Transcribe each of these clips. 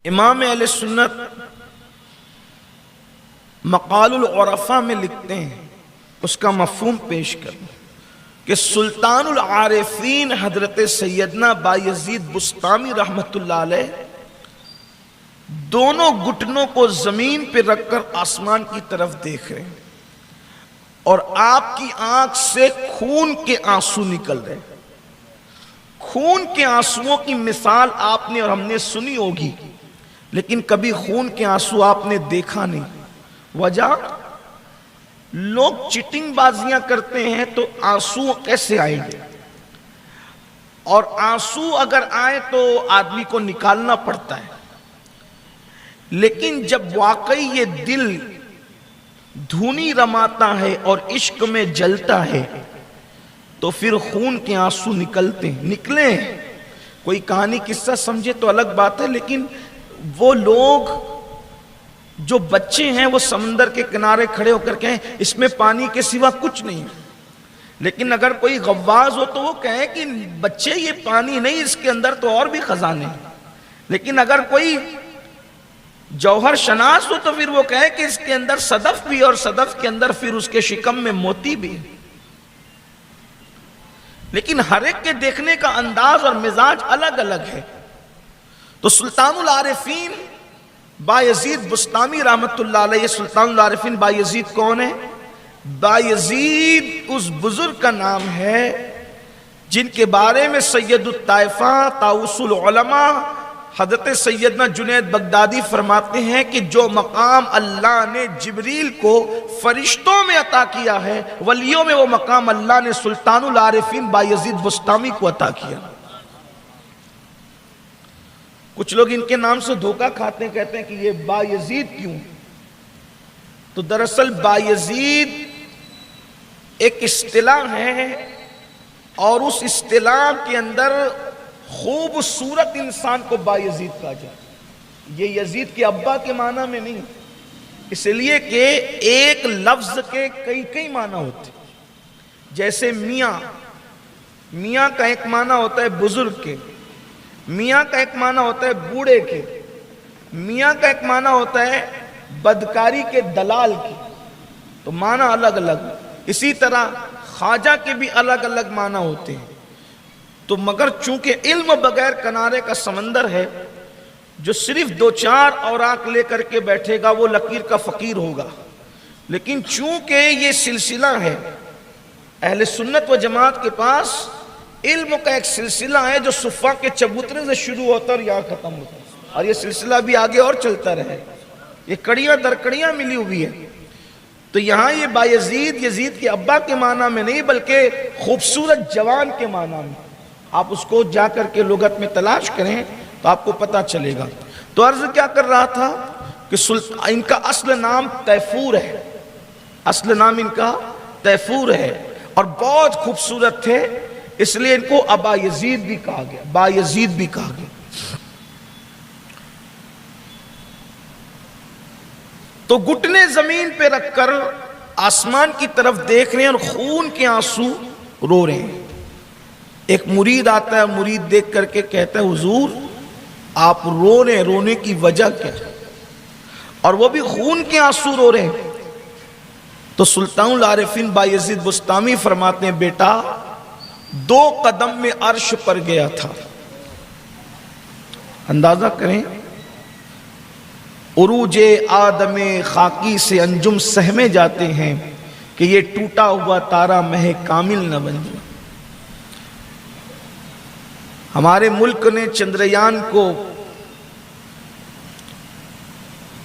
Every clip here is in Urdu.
امام اہل سنت مقال العرفاء میں لکھتے ہیں، اس کا مفہوم پیش کروں کہ سلطان العارفین حضرت سیدنا بایزید بسطامی رحمت اللہ علیہ دونوں گھٹنوں کو زمین پہ رکھ کر آسمان کی طرف دیکھ رہے ہیں اور آپ کی آنکھ سے خون کے آنسو نکل رہے ہیں۔ خون کے آنسوؤں کی مثال آپ نے اور ہم نے سنی ہوگی، لیکن کبھی خون کے آنسو آپ نے دیکھا نہیں۔ وجہ لوگ چٹنگ بازیاں کرتے ہیں تو آنسو کیسے آئیں گے، اور آنسو اگر آئے تو آدمی کو نکالنا پڑتا ہے، لیکن جب واقعی یہ دل دھونی رماتا ہے اور عشق میں جلتا ہے تو پھر خون کے آنسو نکلتے ہیں۔ نکلے ہیں، کوئی کہانی قصہ سمجھے تو الگ بات ہے، لیکن وہ لوگ جو بچے ہیں وہ سمندر کے کنارے کھڑے ہو کر کہیں اس میں پانی کے سوا کچھ نہیں، لیکن اگر کوئی غواص ہو تو وہ کہیں کہ بچے یہ پانی نہیں، اس کے اندر تو اور بھی خزانے ہیں۔ لیکن اگر کوئی جوہر شناس ہو تو پھر وہ کہے کہ اس کے اندر صدف بھی، اور صدف کے اندر پھر اس کے شکم میں موتی بھی۔ لیکن ہر ایک کے دیکھنے کا انداز اور مزاج الگ الگ ہے۔ تو سلطان العارفین بایزید بسطامی رحمت اللہ علیہ، سلطان العارفین بایزید کون ہے؟ بایزید اس بزرگ کا نام ہے جن کے بارے میں سید الطائفہ طاؤس العلماء حضرت سیدنا جنید بغدادی فرماتے ہیں کہ جو مقام اللہ نے جبریل کو فرشتوں میں عطا کیا ہے، ولیوں میں وہ مقام اللہ نے سلطان العارفین بایزید بسطامی کو عطا کیا۔ کچھ لوگ ان کے نام سے دھوکہ کھاتے ہیں، کہتے ہیں کہ یہ بایزید کیوں؟ تو دراصل بایزید ایک اصطلاح ہے، اور اس اصطلاح کے اندر خوبصورت انسان کو بایزید کہا جائے۔ یہ یزید کے ابا کے معنی میں نہیں، اس لیے کہ ایک لفظ کے کئی معنی ہوتے ہیں۔ جیسے میاں کا ایک معنی ہوتا ہے بزرگ کے، میاں کا ایک معنی ہوتا ہے بوڑھے کے، میاں کا ایک معنی ہوتا ہے بدکاری کے دلال کے، تو معنی الگ الگ۔ اسی طرح خواجہ کے بھی الگ الگ معنی ہوتے ہیں۔ تو مگر چونکہ علم بغیر کنارے کا سمندر ہے، جو صرف دو چار اوراق لے کر کے بیٹھے گا وہ لکیر کا فقیر ہوگا، لیکن چونکہ یہ سلسلہ ہے اہل سنت و جماعت کے پاس، علم کا ایک سلسلہ ہے جو صفا کے چبوترے سے شروع ہوتا اور یہاں ختم ہوتا ہے، اور یہ سلسلہ بھی آگے اور چلتا رہے، یہ کڑیاں در کڑیاں ملی ہوئی ہے۔ تو یہاں یہ بایزید یزید کے ابا کے معنی میں نہیں، بلکہ خوبصورت جوان کے معنی میں۔ آپ اس کو جا کر کے لغت میں تلاش کریں تو آپ کو پتہ چلے گا۔ تو عرض کیا کر رہا تھا کہ ان کا اصل نام تیفور ہے، اصل نام ان کا تیفور ہے، اور بہت خوبصورت تھے، اس لیے ان کو ابا یزید بھی کہا گیا، بایزید بھی کہا گیا۔ تو گھٹنے زمین پہ رکھ کر آسمان کی طرف دیکھ رہے ہیں اور خون کے آنسو رو رہے ہیں۔ ایک مرید آتا ہے، مرید دیکھ کر کے کہتا ہے حضور آپ رو رہے ہیں، رونے کی وجہ کیا ہے؟ اور وہ بھی خون کے آنسو رو رہے ہیں۔ تو سلطان العارفین بایزید بسطامی فرماتے ہیں بیٹا 2 قدم میں عرش پر گیا تھا۔ اندازہ کریں، عروج آدم خاکی سے انجم سہمے جاتے ہیں کہ یہ ٹوٹا ہوا تارا مہ کامل نہ بن جائے۔ ہمارے ملک نے چندریان کو،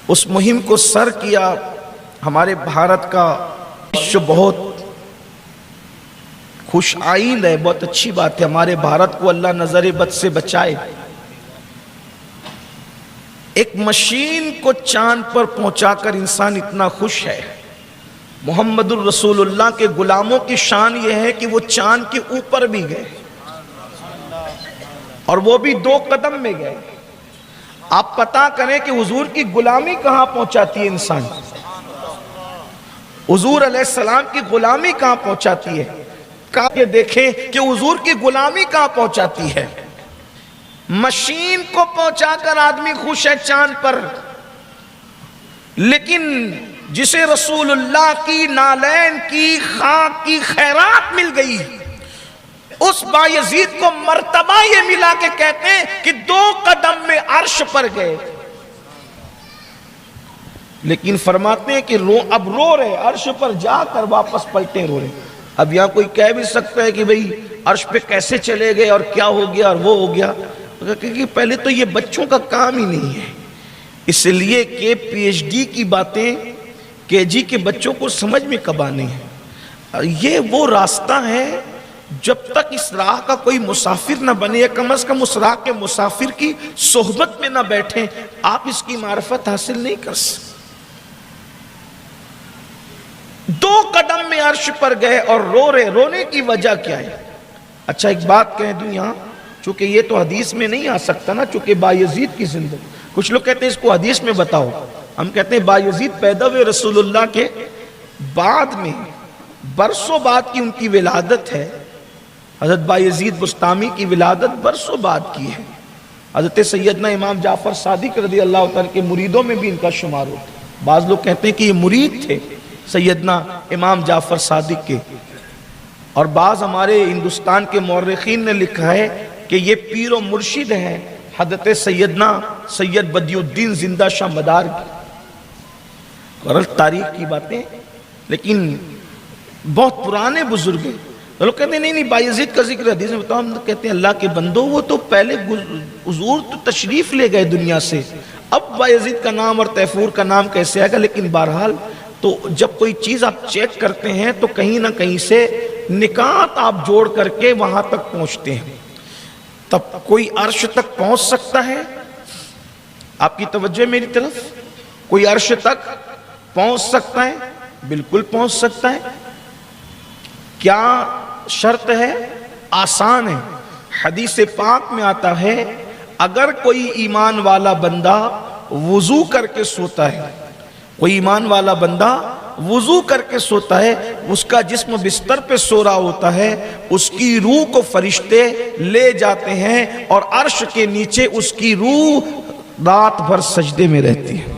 اس مہم کو سر کیا، ہمارے بھارت کا بہت خوش آئند ہے، بہت اچھی بات ہے، ہمارے بھارت کو اللہ نظر بد سے بچائے۔ ایک مشین کو چاند پر پہنچا کر انسان اتنا خوش ہے۔ محمد الرسول اللہ کے غلاموں کی شان یہ ہے کہ وہ چاند کے اوپر بھی گئے، اور وہ بھی 2 قدم میں گئے۔ آپ پتہ کریں کہ حضور کی غلامی کہاں پہنچاتی ہے انسان، حضور علیہ السلام کی غلامی کہاں پہنچاتی ہے، کہ دیکھیں کہ حضور کی غلامی کہاں پہنچاتی ہے۔ مشین کو پہنچا کر آدمی خوش ہے چاند پر، لیکن جسے رسول اللہ کی نالین کی خاک کی خیرات مل گئی، اس بایزید کو مرتبہ یہ ملا کہ کہتے ہیں کہ 2 قدم میں عرش پر گئے، لیکن فرماتے ہیں کہ اب رو رہے، عرش پر جا کر واپس پلٹے رو رہے۔ اب یہاں کوئی کہہ بھی سکتا ہے کہ بھئی عرش پہ کیسے چلے گئے اور کیا ہو گیا اور وہ ہو گیا، کہ پہلے تو یہ بچوں کا کام ہی نہیں ہے، اس لیے کہ پی ایچ ڈی کی باتیں کے جی کے بچوں کو سمجھ میں کب آنے ہیں۔ یہ وہ راستہ ہے جب تک اس راہ کا کوئی مسافر نہ بنے، یا کم از کم اس راہ کے مسافر کی صحبت میں نہ بیٹھیں، آپ اس کی معرفت حاصل نہیں کر سکتے۔ 2 قدم میں عرش پر گئے اور رو رہے، رونے کی وجہ کیا ہے؟ اچھا ایک بات کہہ دوں یہاں، چونکہ یہ تو حدیث میں نہیں آ سکتا نا، چونکہ بایزید کی زندگی، کچھ لوگ کہتے ہیں اس کو حدیث میں بتاؤ، ہم کہتے ہیں بایزید پیدا ہوئے رسول اللہ کے بعد میں، برسوں بعد کی ان کی ولادت ہے۔ حضرت بایزید بسطامی کی ولادت برسوں بعد کی ہے۔ حضرت سیدنا امام جعفر صادق رضی اللہ تعالیٰ کے مریدوں میں بھی ان کا شمار ہوتا ہے۔ بعض لوگ کہتے ہیں کہ یہ مرید تھے سیدنا امام جعفر صادق کے، اور بعض ہمارے ہندوستان کے مورخین نے لکھا ہے کہ یہ پیر و مرشد ہیں حضرت سیدنا سید بدی الدین زندہ شاہ مدار کی، اور تاریخ کی باتیں، لیکن بہت پرانے بزرگ ہیں۔ لوگ کہتے ہیں نہیں بایزید کا ذکر حدیث میں بتاؤ، ہم کہتے ہیں اللہ کے بندو وہ تو پہلے حضور تو تشریف لے گئے دنیا سے، اب بایزید کا نام اور تیفور کا نام کیسے آئے گا؟ لیکن بہرحال تو جب کوئی چیز آپ چیک کرتے ہیں تو کہیں نہ کہیں سے نکات آپ جوڑ کر کے وہاں تک پہنچتے ہیں، تب کوئی عرش تک پہنچ سکتا ہے۔ آپ کی توجہ میری طرف، کوئی عرش تک پہنچ سکتا ہے؟ بالکل پہنچ سکتا ہے۔ کیا شرط ہے؟ آسان ہے۔ حدیث پاک میں آتا ہے اگر کوئی ایمان والا بندہ وضو کر کے سوتا ہے، کوئی ایمان والا بندہ وضو کر کے سوتا ہے، اس کا جسم بستر پہ سو رہا ہوتا ہے، اس کی روح کو فرشتے لے جاتے ہیں اور عرش کے نیچے اس کی روح رات بھر سجدے میں رہتی ہے۔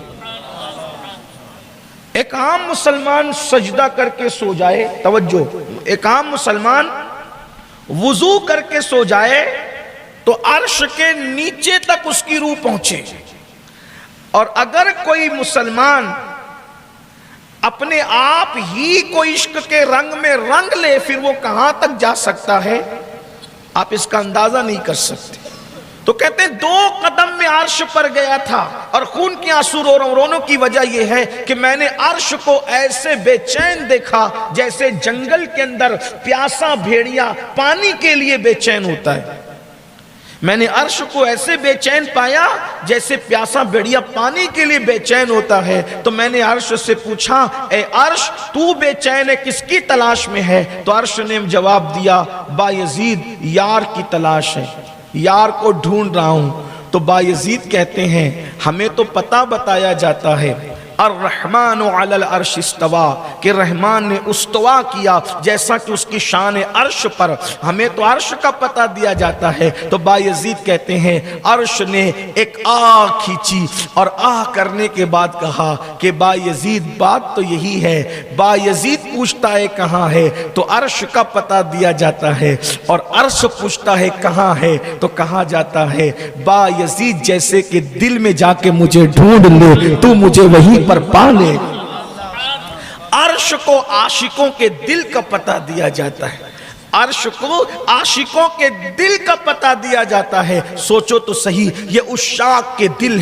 ایک عام مسلمان سجدہ کر کے سو جائے، توجہ، ایک عام مسلمان وضو کر کے سو جائے تو عرش کے نیچے تک اس کی روح پہنچے، اور اگر کوئی مسلمان اپنے آپ ہی کو عشق کے رنگ میں رنگ لے، پھر وہ کہاں تک جا سکتا ہے آپ اس کا اندازہ نہیں کر سکتے۔ تو کہتے ہیں 2 قدم میں عرش پر گیا تھا اور خون کے آنسو رو رہا ہوں۔ رونے کی وجہ یہ ہے کہ میں نے عرش کو ایسے بے چین دیکھا جیسے جنگل کے اندر پیاسا بھیڑیا پانی کے لیے بے چین ہوتا ہے۔ میں نے عرش کو ایسے بے چین پایا جیسے پیاسا بھیڑیا پانی کے لیے بے چین ہوتا ہے۔ تو میں نے عرش سے پوچھا اے عرش تو بے چین ہے کس کی تلاش میں ہے؟ تو عرش نے جواب دیا بایزید یار کی تلاش ہے، یار کو ڈھونڈ رہا ہوں۔ تو بایزید کہتے ہیں ہمیں تو پتہ بتایا جاتا ہے الرحمن علی العرش استوا، کہ رحمان نے استوا کیا جیسا کہ اس کی شان عرش پر، ہمیں تو عرش کا پتہ دیا جاتا ہے۔ تو بایزید کہتے ہیں عرش نے ایک آہ کھینچی اور آہ کرنے کے بعد کہا کہ بایزید بات تو یہی ہے۔ بایزید پوچھتا ہے کہاں ہے تو عرش کا پتہ دیا جاتا ہے، اور عرش پوچھتا ہے کہاں ہے تو کہا جاتا ہے بایزید جیسے کہ دل میں جا کے مجھے ڈھونڈ لے تو مجھے وہیں پر پا لے۔ عرش کو عاشقوں کے دل کا پتہ دیا جاتا ہے، عرش کو عاشقوں کے دل کا پتہ دیا جاتا ہے۔ سوچو تو صحیح، یہ عشاق کے دل ہے۔